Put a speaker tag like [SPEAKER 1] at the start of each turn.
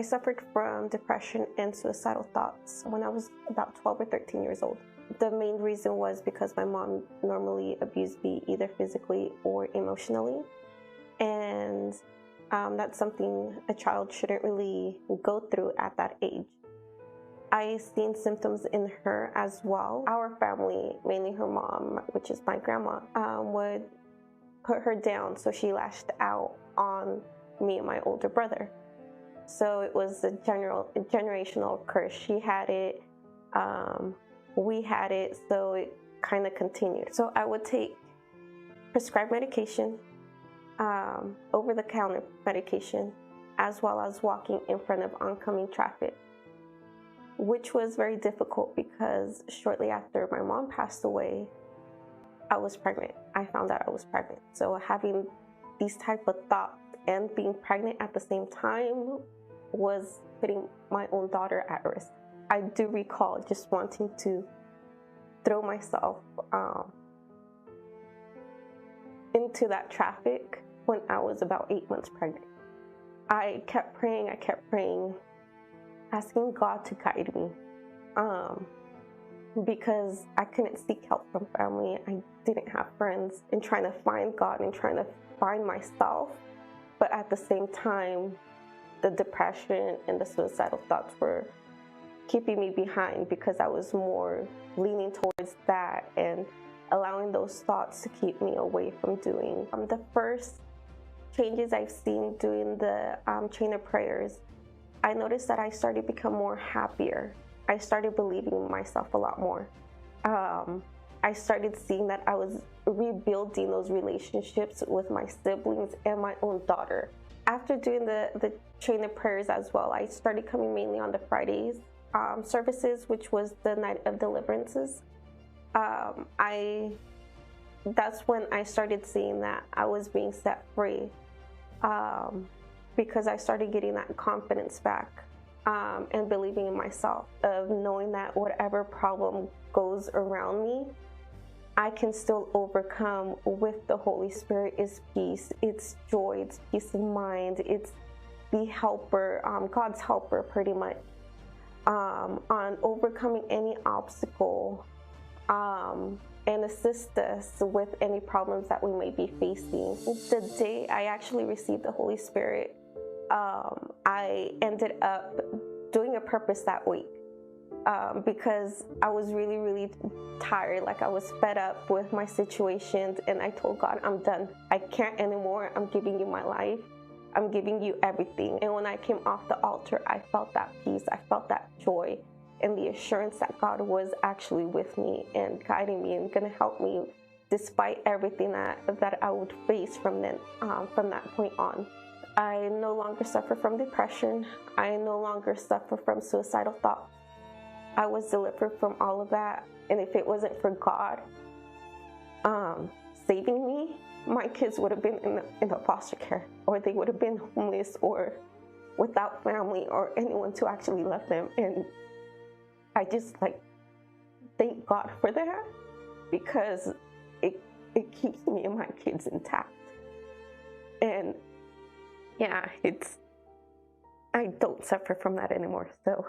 [SPEAKER 1] I suffered from depression and suicidal thoughts when I was about 12 or 13 years old. The main reason was because my mom normally abused me either physically or emotionally. And that's something a child shouldn't really go through at that age. I seen symptoms in her as well. Our family, mainly her mom, which is my grandma, would put her down, so she lashed out on me and my older brother. So it was a generational curse. She had it, we had it, so it kind of continued. So I would take prescribed medication, over-the-counter medication, as well as walking in front of oncoming traffic, which was very difficult because shortly after my mom passed away, I was pregnant. I found out I was pregnant. So having these type of thoughts and being pregnant at the same time was putting my own daughter at risk. I do recall just wanting to throw myself into that traffic when I was about 8 months pregnant. I kept praying, asking God to guide me, because I couldn't seek help from family. I didn't have friends, and trying to find God and trying to find myself. But at the same time, the depression and the suicidal thoughts were keeping me behind because I was more leaning towards that and allowing those thoughts to keep me away from doing. The first changes I've seen doing the chain of prayers, I noticed that I started to become more happier. I started believing in myself a lot more. I started seeing that I was rebuilding those relationships with my siblings and my own daughter. After doing the chain of prayers as well, I started coming mainly on the Fridays services, which was the night of deliverances. That's when I started seeing that I was being set free, because I started getting that confidence back, and believing in myself, of knowing that whatever problem goes around me, I can still overcome with the Holy Spirit. Is peace, it's joy, it's peace of mind, it's the helper, God's helper pretty much, on overcoming any obstacle, and assist us with any problems that we may be facing. The day I actually received the Holy Spirit, I ended up doing a purpose that week, because I was really, really tired. Like, I was fed up with my situations, and I told God, I'm done. I can't anymore. I'm giving you my life. I'm giving you everything. And when I came off the altar, I felt that peace. I felt that joy and the assurance that God was actually with me and guiding me and going to help me despite everything that I would face from that point on. I no longer suffer from depression. I no longer suffer from suicidal thoughts. I was delivered from all of that. And if it wasn't for God saving me, my kids would have been in the foster care, or they would have been homeless or without family or anyone to actually love them. And I just thank God for that, because it keeps me and my kids intact. And yeah, I don't suffer from that anymore. So